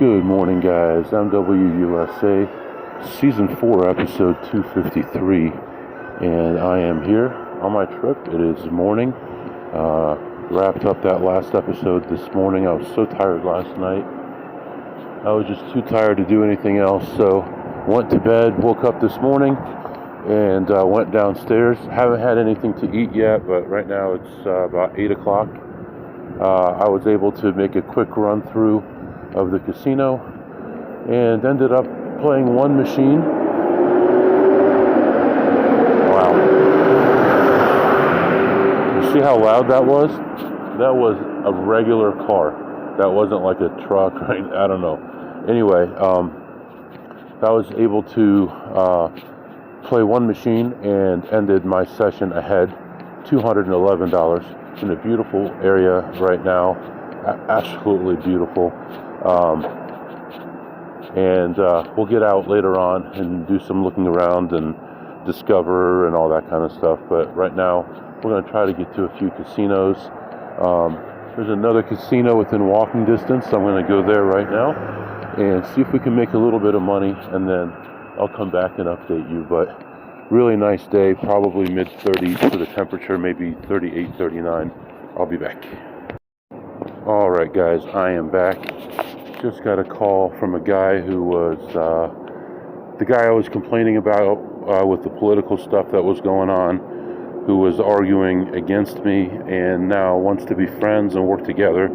Good morning, guys. MWUSA, Season 4, Episode 253, and I am here on my trip. It is morning. Wrapped up that last episode this morning. I was so tired last night. I was just too tired to do anything else, so went to bed, woke up this morning, and went downstairs. Haven't had anything to eat yet, but right now it's about 8 o'clock. I was able to make a quick run through of the casino and ended up playing one machine. Wow. You see how loud that was? That was a regular car. That wasn't like a truck, right? I don't know. Anyway, I was able to play one machine and ended my session ahead, $211 in a beautiful area right now. Absolutely beautiful. And we'll get out later on and do some looking around and discover and all that kind of stuff. But right now, we're going to try to get to a few casinos. There's another casino within walking distance. I'm going to go there right now and see if we can make a little bit of money, and then I'll come back and update you. But really nice day, probably mid-30s for the temperature, maybe 38, 39. I'll be back. All right, guys, I am back. Just got a call from a guy who was the guy I was complaining about with the political stuff that was going on, who was arguing against me and now wants to be friends and work together.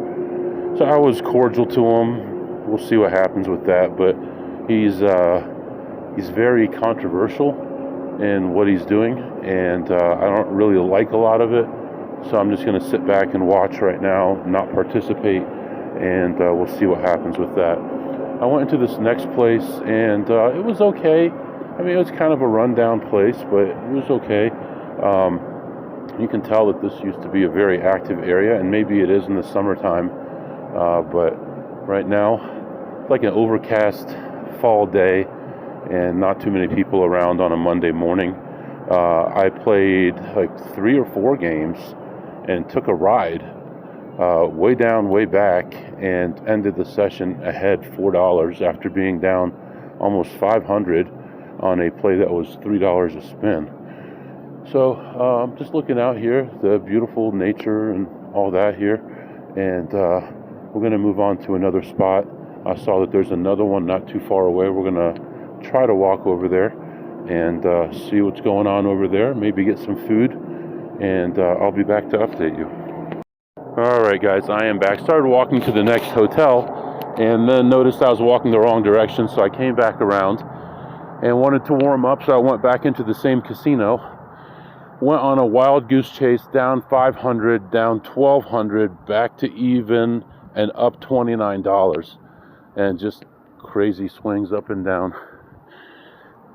So I was cordial to him. We'll see what happens with that, but he's very controversial in what he's doing, and I don't really like a lot of it. So I'm just going to sit back and watch right now, not participate, and we'll see what happens with that. I went into this next place, and it was okay. I mean, it was kind of a rundown place, but it was okay. You can tell that this used to be a very active area, and maybe it is in the summertime, but right now, it's like an overcast fall day, and not too many people around on a Monday morning. I played like 3 or 4 games and took a ride way down, way back, and ended the session ahead $4 after being down almost 500 on a play that was $3 a spin. So I'm just looking out here, the beautiful nature and all that here, and we're going to move on to another spot. I saw that there's another one not too far away. We're going to try to walk over there and see what's going on over there, maybe get some food, and I'll be back to update you. Alright, guys, I am back. Started walking to the next hotel and then noticed I was walking the wrong direction, so I came back around and wanted to warm up, so I went back into the same casino. Went on a wild goose chase, down 500, down 1,200, back to even, and up $29, and just crazy swings up and down.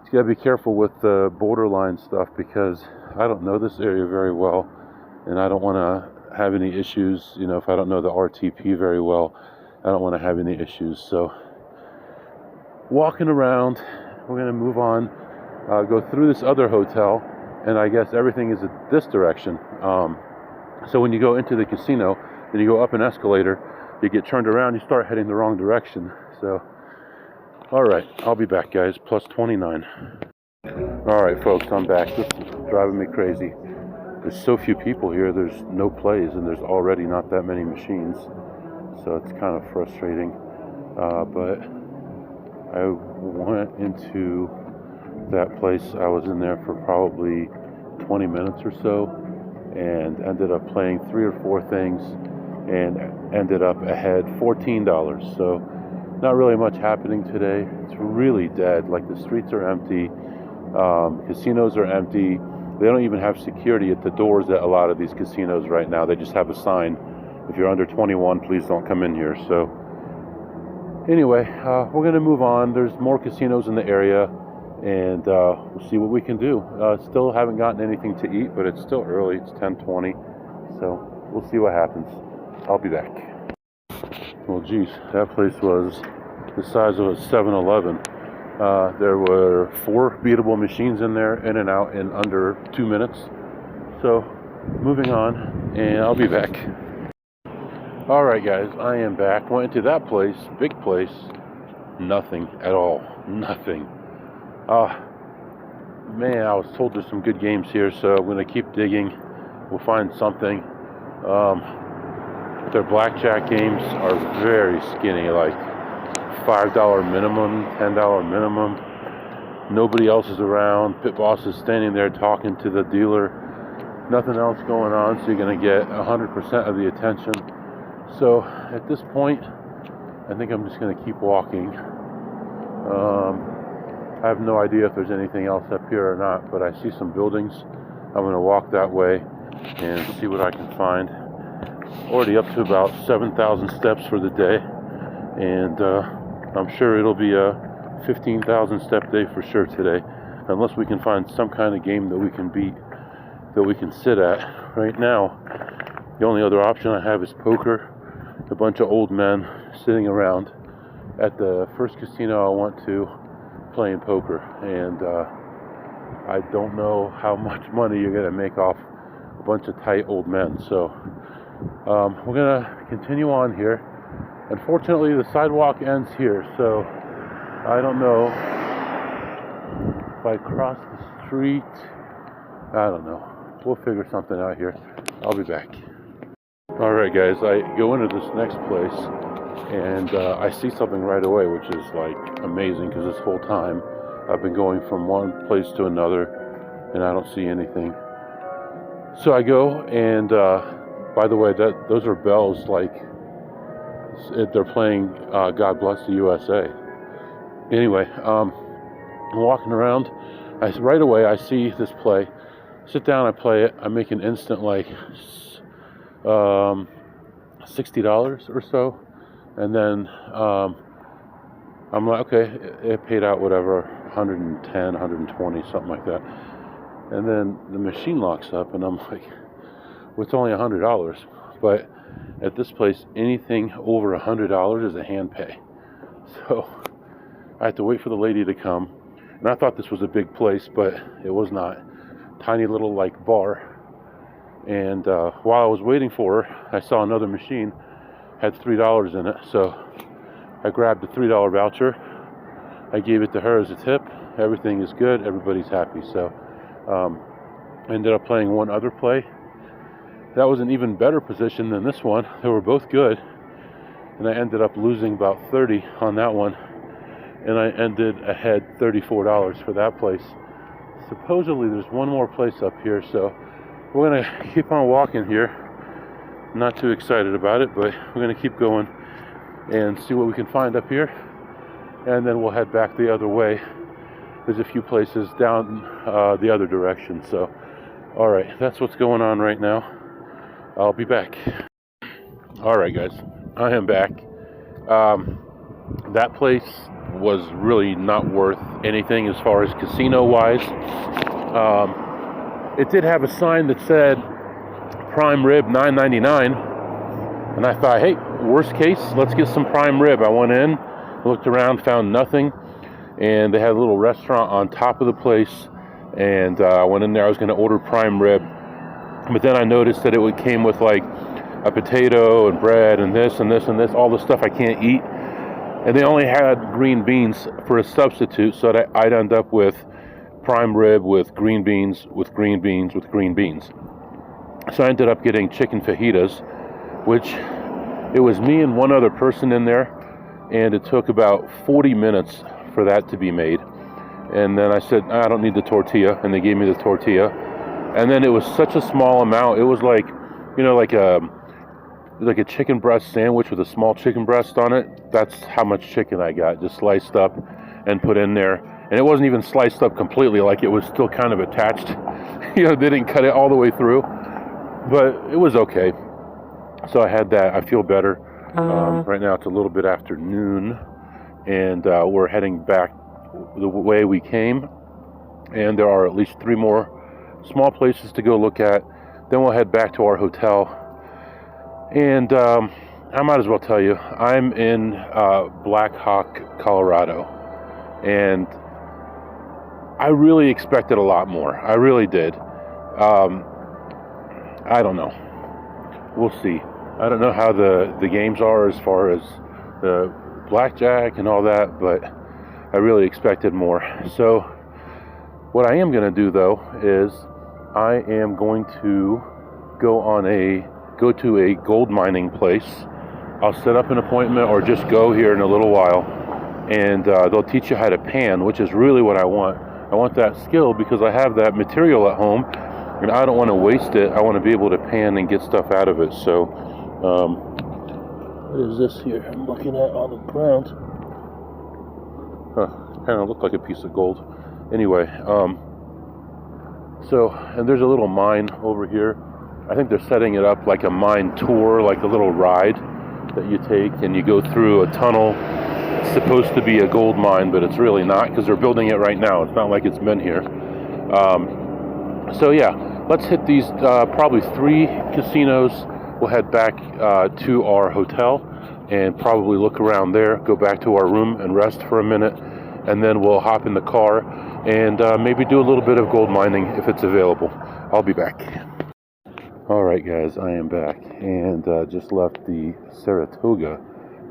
You gotta be careful with the borderline stuff, because I don't know this area very well, and I don't want to have any issues. You know, if I don't know the RTP very well, I don't want to have any issues. So walking around, we're going to move on, go through this other hotel, and I guess everything is this direction. So when you go into the casino and you go up an escalator, you get turned around, you start heading the wrong direction. So all right, I'll be back, guys. Plus 29. All right, folks, I'm back. This is driving me crazy. There's so few people here. There's no plays, and there's already not that many machines. So it's kind of frustrating. But I went into that place. I was in there for probably 20 minutes or so, and ended up playing 3 or 4 things, and ended up ahead $14. So not really much happening today. It's really dead. Like, the streets are empty, casinos are empty. They don't even have security at the doors at a lot of these casinos right now. They just have a sign, if you're under 21, please don't come in here. So anyway, we're going to move on. There's more casinos in the area, and we'll see what we can do. Still haven't gotten anything to eat, but it's still early. It's 10:20, so we'll see what happens. I'll be back. Well, geez, that place was the size of a 7-Eleven. There were 4 beatable machines in there, in and out in under 2 minutes. So moving on, and I'll be back. Alright, guys, I am back. Went into that place, big place, Nothing at all. Nothing. Man, I was told there's some good games here, so I'm going to keep digging. We'll find something. Their blackjack games are very skinny, like $5 minimum, $10 minimum. Nobody else is around. Pit boss is standing there talking to the dealer. Nothing else going on, so you're going to get 100% of the attention. So at this point, I think I'm just going to keep walking. I have no idea if there's anything else up here or not, but I see some buildings. I'm going to walk that way and see what I can find. Already up to about 7,000 steps for the day, and I'm sure it'll be a 15,000 step day for sure today, unless we can find some kind of game that we can beat, that we can sit at. Right now, the only other option I have is poker. A bunch of old men sitting around at the first casino I went to playing poker, and I don't know how much money you're going to make off a bunch of tight old men. So we're going to continue on here. Unfortunately, the sidewalk ends here, so I don't know if I cross the street. I don't know. We'll figure something out here. I'll be back. Alright guys, I go into this next place and I see something right away, which is like amazing, because this whole time I've been going from one place to another and I don't see anything. So I go, and by the way, those are bells, like they're playing God Bless the USA. Anyway, I'm walking around. Right away I see this play. Sit down, I play it. I make an instant like $60 or so, and then I'm like, okay, it paid out whatever, 110, 120, something like that. And then the machine locks up, and I'm like, well, it's only $100. But at this place, anything over $100 is a hand pay. So I had to wait for the lady to come, and I thought this was a big place, but it was not. Tiny little like bar. And while I was waiting for her, I saw another machine had $3 in it, so I grabbed the $3 voucher. I gave it to her as a tip. Everything is good. Everybody's happy. So I ended up playing one other play. That was an even better position than this one. They were both good, and I ended up losing about 30 on that one, and I ended ahead $34 for that place. Supposedly there's one more place up here, so we're going to keep on walking here. Not too excited about it, but we're going to keep going and see what we can find up here. And then we'll head back the other way. There's a few places down the other direction. So, all right, that's what's going on right now. I'll be back. All right, guys, I am back. That place was really not worth anything as far as casino-wise. It did have a sign that said prime rib $9.99, and I thought, hey, worst case, let's get some prime rib. I went in, looked around, found nothing, and they had a little restaurant on top of the place, and I went in there. I was going to order prime rib, but then I noticed that it came with like a potato and bread and this and this and this, all the stuff I can't eat, and they only had green beans for a substitute, so that I'd end up with prime rib with green beans, with green beans, with green beans. So I ended up getting chicken fajitas, which it was me and one other person in there, and it took about 40 minutes for that to be made. And then I said, I don't need the tortilla, and they gave me the tortilla. And then it was such a small amount. It was like, you know, like a chicken breast sandwich with a small chicken breast on it. That's how much chicken I got, just sliced up and put in there. And it wasn't even sliced up completely, like it was still kind of attached. You know, they didn't cut it all the way through, but it was okay. So I had that. I feel better. Right now it's a little bit after noon, and we're heading back the way we came. And there are at least 3 more small places to go look at. Then we'll head back to our hotel. And I might as well tell you, I'm in Black Hawk, Colorado. And I really expected a lot more. I really did. I don't know. We'll see. I don't know how the games are as far as the blackjack and all that, but I really expected more. So what I am going to do though is I am going to go to a gold mining place. I'll set up an appointment or just go here in a little while, and they'll teach you how to pan, which is really what I want. I want that skill because I have that material at home and I don't want to waste it. I want to be able to pan and get stuff out of it. So what is this here I'm looking at on the ground? Kind of looked like a piece of gold. Anyway, and there's a little mine over here. I think they're setting it up like a mine tour, like a little ride that you take, and you go through a tunnel. It's supposed to be a gold mine, but it's really not because they're building it right now. It's not like it's been here. So yeah, let's hit these probably 3 casinos. We'll head back to our hotel and probably look around there, go back to our room and rest for a minute, and then we'll hop in the car and maybe do a little bit of gold mining if it's available. I'll be back. Alright guys, I am back and just left the Saratoga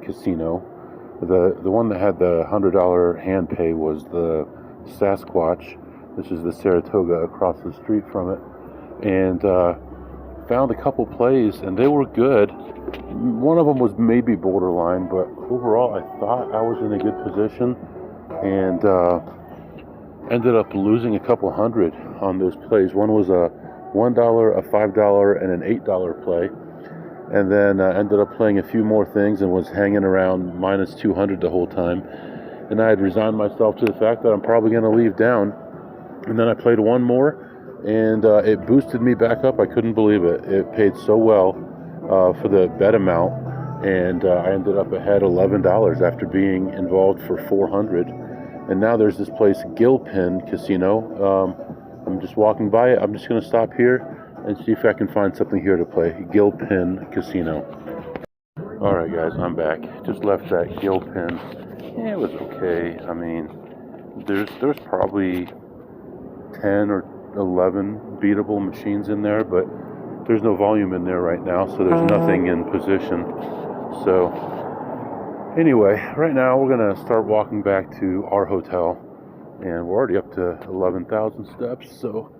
casino. The one that had the $100 hand pay was the Sasquatch. This is the Saratoga across the street from it. And found a couple plays and they were good. One of them was maybe borderline, but overall I thought I was in a good position, and ended up losing a couple hundred on those plays. One was a $1, a $5, and an $8 play, and then ended up playing a few more things and was hanging around minus 200 the whole time. And I had resigned myself to the fact that I'm probably going to leave down. And then I played one more, and it boosted me back up. I couldn't believe it. It paid so well for the bet amount, and I ended up ahead $11 after being involved for 400. And now there's this place, Gilpin Casino. I'm just walking by it. I'm just going to stop here and see if I can find something here to play. Gilpin Casino. Alright guys, I'm back. Just left that Gilpin. Yeah, it was okay. I mean, there's probably 10 or 11 beatable machines in there, but there's no volume in there right now, so there's nothing in position. So anyway, right now we're going to start walking back to our hotel, and we're already up to 11,000 steps, so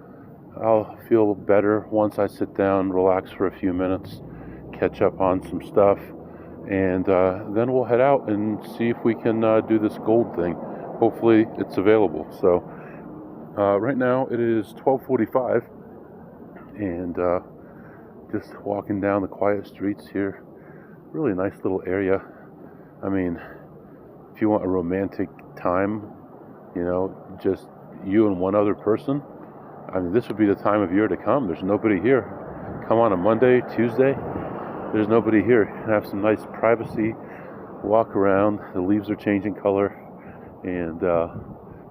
I'll feel better once I sit down, relax for a few minutes, catch up on some stuff, and then we'll head out and see if we can do this gold thing. Hopefully it's available. So right now it is 12:45, and just walking down the quiet streets here. Really nice little area. I mean, if you want a romantic time, you know, just you and one other person, I mean, this would be the time of year to come. There's nobody here. Come on a Monday, Tuesday, there's nobody here. Have some nice privacy, walk around. The leaves are changing color, and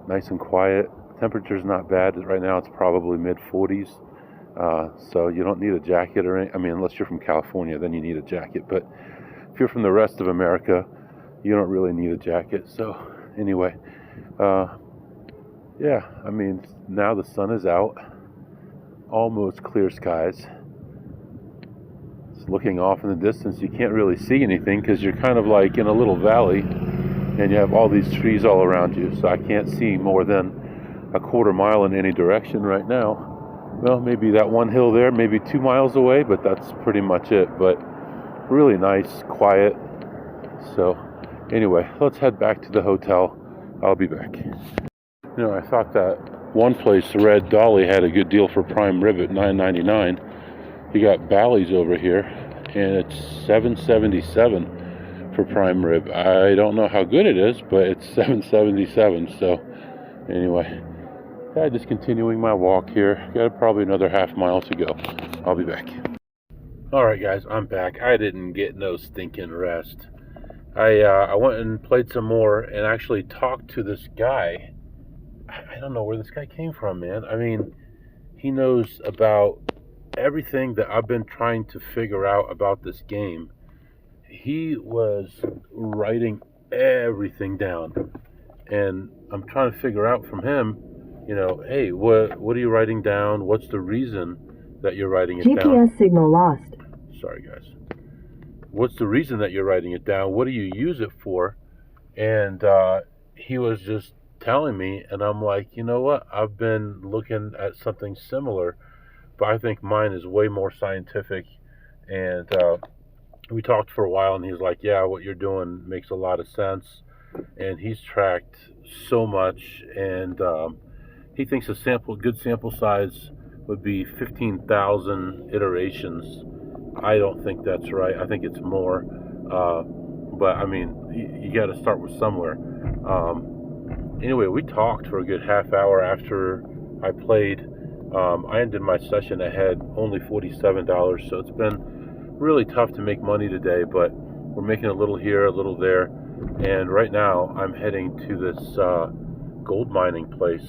nice and quiet. Temperature's not bad. Right now it's probably mid-40s, so you don't need a jacket or anything. I mean, unless you're from California, then you need a jacket. But if you're from the rest of America, you don't really need a jacket. So anyway, yeah, I mean, now the sun is out, almost clear skies. It's looking off in the distance. You can't really see anything because you're kind of like in a little valley, and you have all these trees all around you. So I can't see more than a quarter mile in any direction right now. Well, maybe that one hill there, maybe 2 miles away, but that's pretty much it. But really nice, quiet. So anyway, let's head back to the hotel. I'll be back. You know, I thought that one place, Red Dolly, had a good deal for prime rib at $9.99. You got Bally's over here, and it's $7.77 for prime rib. I don't know how good it is, but it's $7.77. So anyway, yeah, just continuing my walk here. Got probably another half mile to go. I'll be back. Alright guys, I'm back. I didn't get no stinking rest. I went and played some more and actually talked to this guy. I don't know where this guy came from, man. I mean, he knows about everything that I've been trying to figure out about this game. He was writing everything down, and I'm trying to figure out from him, you know, hey, what are you writing down? What's the reason that you're writing it down? GPS signal lost. Sorry guys. What's the reason that you're writing it down? What do you use it for? And he was just telling me, and I'm like, you know what? I've been looking at something similar, but I think mine is way more scientific. And we talked for a while, and he was like, yeah, what you're doing makes a lot of sense. And he's tracked so much, and he thinks a good sample size would be 15,000 iterations. I don't think that's right. I think it's more. But I mean, you got to start with somewhere. Anyway, we talked for a good half hour after I played. I ended my session ahead only $47, so it's been really tough to make money today, but we're making a little here, a little there. And right now, I'm heading to this gold mining place,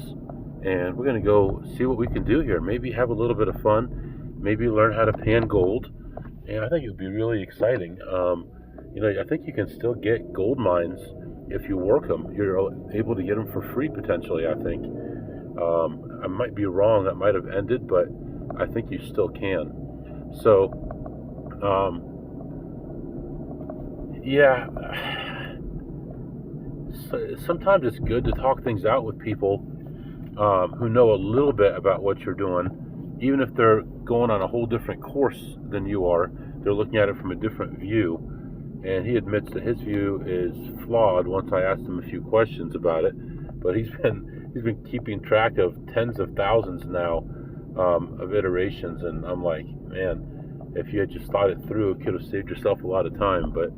and we're going to go see what we can do here. Maybe have a little bit of fun, maybe learn how to pan gold, and I think it would be really exciting. I think you can still get gold mines if you work them. You're able to get them for free potentially, I think. I might be wrong, that might have ended, but I think you still can. So, yeah, sometimes it's good to talk things out with people who know a little bit about what you're doing, even if they're going on a whole different course than you are. They're looking at it from a different view, and he admits that his view is flawed once I asked him a few questions about it. But he's been keeping track of tens of thousands now of iterations, and I'm like, man, if you had just thought it through, it could have saved yourself a lot of time. But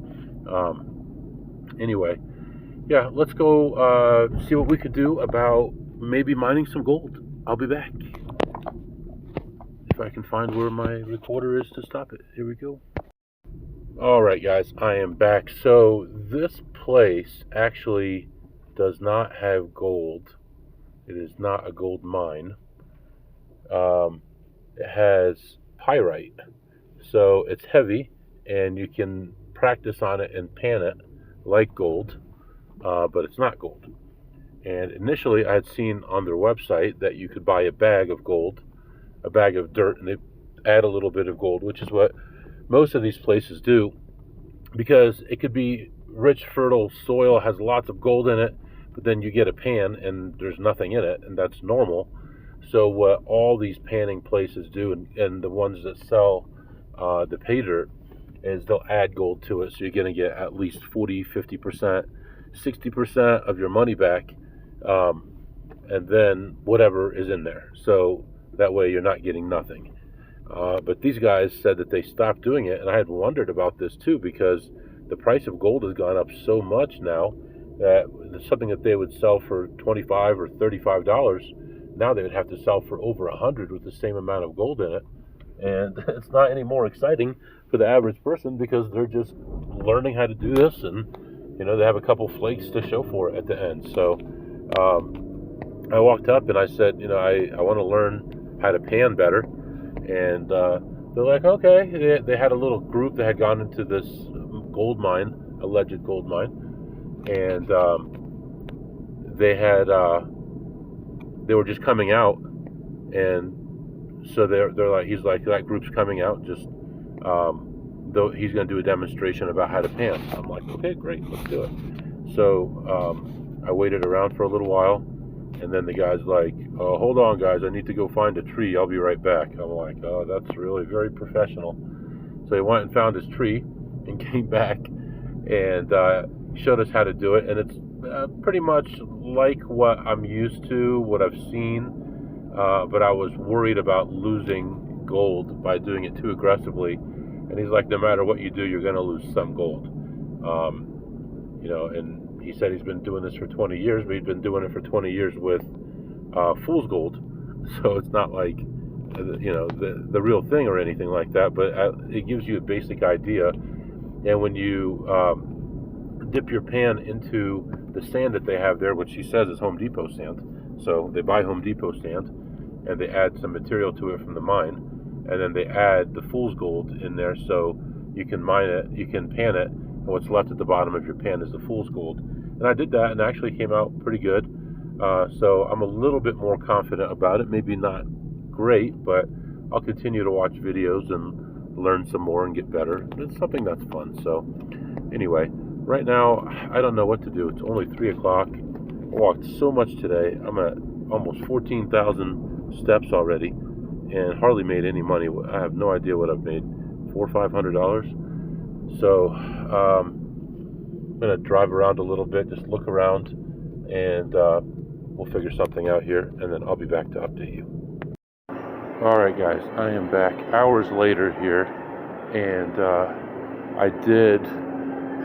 anyway, yeah, let's go see what we could do about maybe mining some gold. I'll be back. If I can find where my recorder is to stop it. Here we go. Alright guys, I am back. So this place actually does not have gold. It is not a gold mine. It has pyrite. So it's heavy, and you can practice on it and pan it like gold, but it's not gold. And initially I had seen on their website that you could buy a bag of gold, a bag of dirt, and they add a little bit of gold, which is what most of these places do, because it could be rich, fertile soil, has lots of gold in it, but then you get a pan and there's nothing in it, and that's normal. So what all these panning places do, and the ones that sell the pay dirt, is they'll add gold to it, so you're going to get at least 40, 50%, 60% of your money back, and then whatever is in there. So that way you're not getting nothing. But these guys said that they stopped doing it, and I had wondered about this too, because the price of gold has gone up so much now that something that they would sell for $25 or $35, now they would have to sell for over $100 with the same amount of gold in it. And it's not any more exciting for the average person, because they're just learning how to do this, and they have a couple flakes to show for it at the end. So I walked up and I said, I want to learn how to pan better. And they're like, okay. They had a little group that had gone into this gold mine, alleged gold mine, and they were just coming out, and so they're like, he's like, that group's coming out, just though he's going to do a demonstration about how to pan. I'm like, okay, great, let's do it. So I waited around for a little while, and then the guy's like, oh, hold on guys, I need to go find a tree, I'll be right back. I'm like, oh, that's really very professional. So he went and found his tree and came back and showed us how to do it, and it's pretty much like what I'm used to, what I've seen, but I was worried about losing gold by doing it too aggressively. And he's like, no matter what you do, you're going to lose some gold. And he said he's been doing this for 20 years, but he's been doing it for 20 years with fool's gold. So it's not like, the real thing or anything like that, but it gives you a basic idea. And when you dip your pan into the sand that they have there, which he says is Home Depot sand, so they buy Home Depot sand, and they add some material to it from the mine, and then they add the fool's gold in there, so you can mine it, you can pan it, and what's left at the bottom of your pan is the fool's gold. And I did that, and it actually came out pretty good. So I'm a little bit more confident about it. Maybe not great, but I'll continue to watch videos and learn some more and get better. It's something that's fun. So anyway, right now, I don't know what to do. It's only 3 o'clock. I walked so much today. I'm at almost 14,000 steps already and hardly made any money. I have no idea what I've made, $400 or $500. So I'm going to drive around a little bit, just look around, and we'll figure something out here, and then I'll be back to update you. Alright guys, I am back hours later here, and I did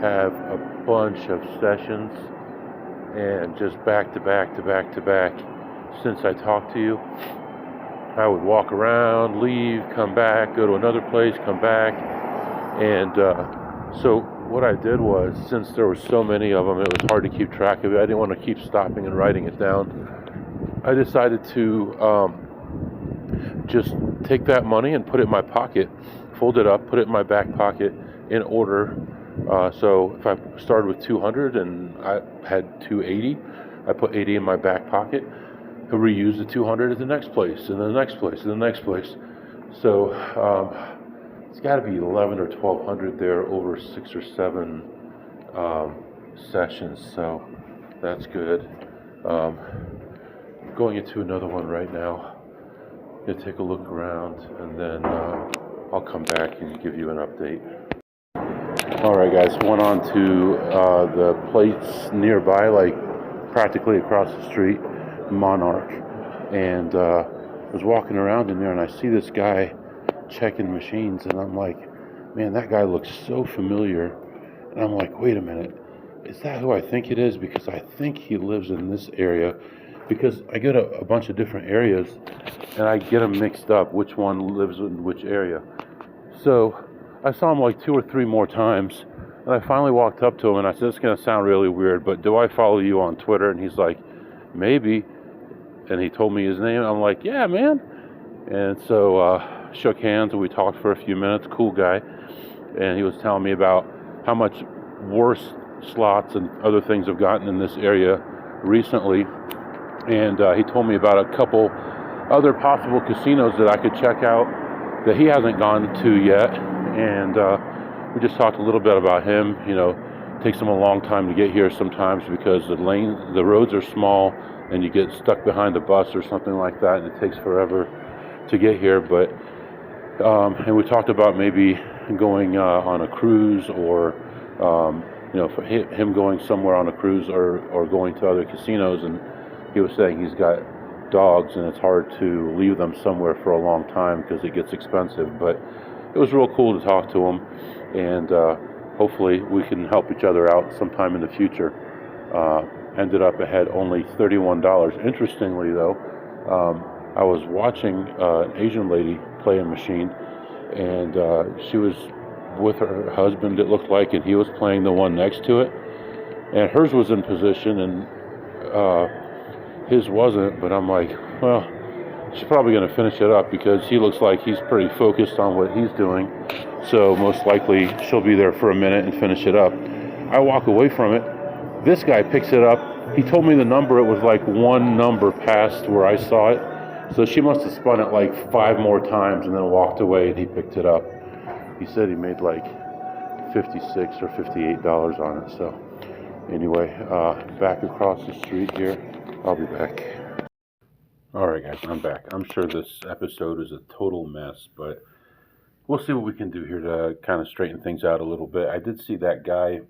have a bunch of sessions, and just back to back to back to back since I talked to you. I would walk around, leave, come back, go to another place, come back, and so what I did was, since there were so many of them, it was hard to keep track of it. I didn't want to keep stopping and writing it down. I decided to just take that money and put it in my pocket, fold it up, put it in my back pocket in order. So if I started with 200 and I had 280, I put 80 in my back pocket, I reuse the 200 at the next place, and the next place, and the next place. So it's got to be 11 or 1200 there over 6 or 7 sessions, so that's good. Going into another one right now. Gonna take a look around, and then I'll come back and give you an update. Alright guys, went on to the place nearby, like practically across the street, Monarch, and was walking around in there, and I see this guy checking machines, and I'm like, man, that guy looks so familiar. And I'm like, wait a minute, is that who I think it is? Because I think he lives in this area, because I go to a bunch of different areas and I get them mixed up, which one lives in which area. So I saw him like 2 or 3 more times, and I finally walked up to him and I said, it's going to sound really weird, but do I follow you on Twitter? And he's like, maybe. And he told me his name. I'm like, yeah, man. And so shook hands and we talked for a few minutes. Cool guy. And he was telling me about how much worse slots and other things have gotten in this area recently. And he told me about a couple other possible casinos that I could check out that he hasn't gone to yet. And we just talked a little bit about him. You know, it takes him a long time to get here sometimes because the roads are small and you get stuck behind a bus or something like that, and it takes forever to get here. But and we talked about maybe going on a cruise, or you know, for him going somewhere on a cruise, or going to other casinos. And he was saying he's got dogs and it's hard to leave them somewhere for a long time because it gets expensive. But it was real cool to talk to him, and hopefully we can help each other out sometime in the future. Ended up ahead only $31. Interestingly though, I was watching an Asian lady play a machine, and she was with her husband, it looked like, and he was playing the one next to it, and hers was in position and his wasn't. But I'm like, well, she's probably going to finish it up because he looks like he's pretty focused on what he's doing, so most likely she'll be there for a minute and finish it up. I walk away from it. This guy picks it up. He told me the number, it was like 1 number past where I saw it. So she must have spun it like 5 more times and then walked away, and he picked it up. He said he made like $56 or $58 on it. So anyway, back across the street here. I'll be back. Alright guys, I'm back. I'm sure this episode is a total mess, but we'll see what we can do here to kind of straighten things out a little bit. I did see that guy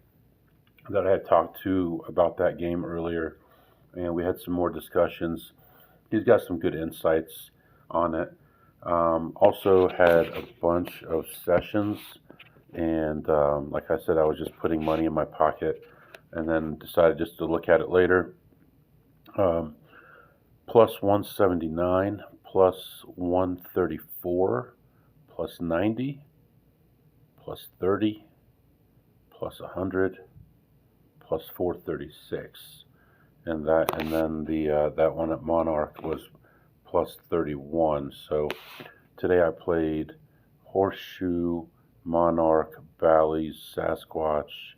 that I had talked to about that game earlier, and we had some more discussions. He's got some good insights on it. Also had a bunch of sessions, and like I said, I was just putting money in my pocket, and then decided just to look at it later. Plus 179, plus 134, plus 90, plus 30, plus 100, plus 436, and then the that one at Monarch was plus 31. So today I played Horseshoe, Monarch, Bally's, Sasquatch,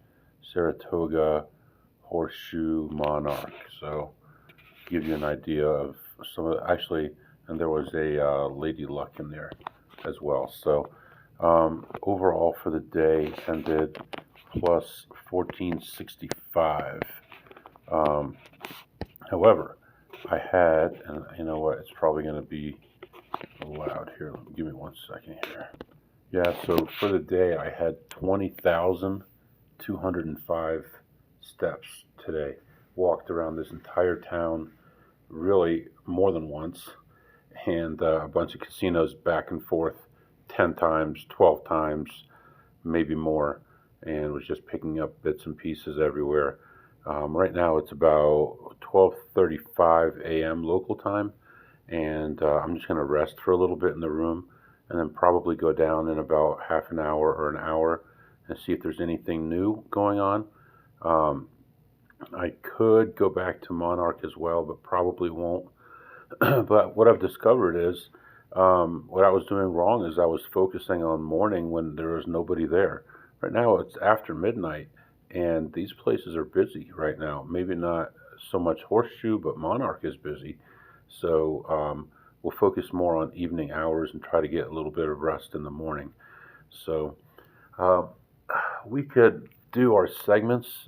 Saratoga, Horseshoe, Monarch. So give you an idea of some of actually, and there was a Lady Luck in there as well. So overall for the day ended plus 1465. However, I had, and you know what, it's probably going to be loud here. Give me 1 second here. Yeah, so for the day, I had 20,205 steps today. Walked around this entire town really more than once, and a bunch of casinos back and forth 10 times, 12 times, maybe more, and was just picking up bits and pieces everywhere. Right now it's about 12:35 a.m. local time, and I'm just going to rest for a little bit in the room, and then probably go down in about half an hour or an hour and see if there's anything new going on. I could go back to Monarch as well, but probably won't. But what I've discovered is what I was doing wrong is I was focusing on morning when there was nobody there. Right now it's after midnight, and these places are busy right now. Maybe not so much Horseshoe, but Monarch is busy. So we'll focus more on evening hours and try to get a little bit of rest in the morning. So uh, we could do our segments.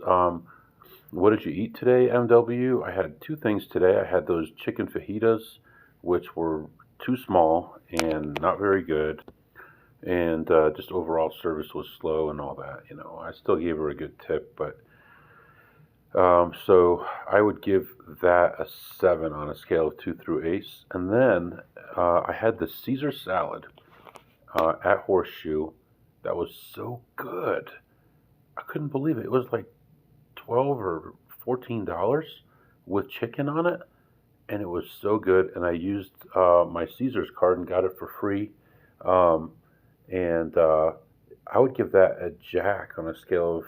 What did you eat today, MW? I had two things today. I had those chicken fajitas, which were too small and not very good, and just overall service was slow and all that. You know, I still gave her a good tip, but so I would give that a 7 on a scale of 2 through ace. And then I had the Caesar salad at Horseshoe. That was so good. I couldn't believe it. It was like 12 or $14 with chicken on it, and it was so good. And I used my Caesar's card and got it for free. Um, and I would give that a jack on a scale of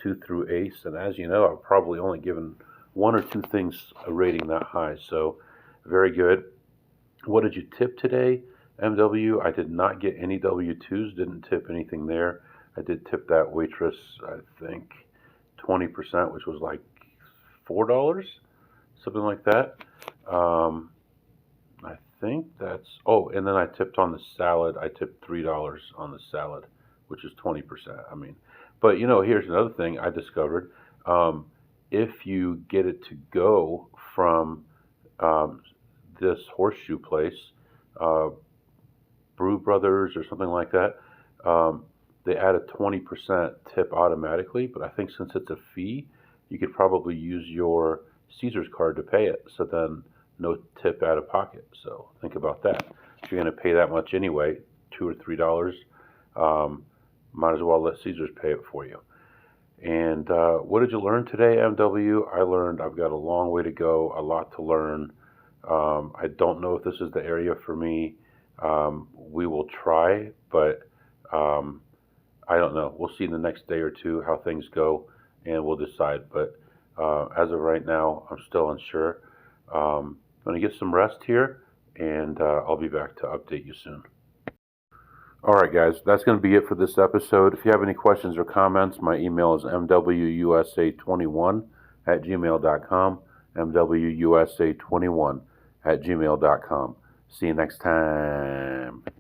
2 through ace. And as you know, I've probably only given one or two things a rating that high. So very good. What did you tip today, MW? I did not get any W2s, didn't tip anything there. I did tip that waitress, I think, 20%, which was like $4, something like that. I think that's, oh, and then I tipped on the salad. I tipped $3 on the salad, which is 20%. I mean, but you know, here's another thing I discovered. If you get it to go from this Horseshoe place, uh, Brew Brothers or something like that, they add a 20% tip automatically. But I think since it's a fee, you could probably use your Caesar's card to pay it. So then no tip out of pocket. So think about that. If you're going to pay that much anyway, $2 or $3, might as well let Caesar's pay it for you. And what did you learn today, MW? I learned I've got a long way to go, a lot to learn. I don't know if this is the area for me. We will try, but I don't know. We'll see in the next day or two how things go, and we'll decide. But as of right now, I'm still unsure. I'm going to get some rest here, and I'll be back to update you soon. All right, guys, that's going to be it for this episode. If you have any questions or comments, my email is mwusa21@gmail.com, mwusa21@gmail.com. See you next time.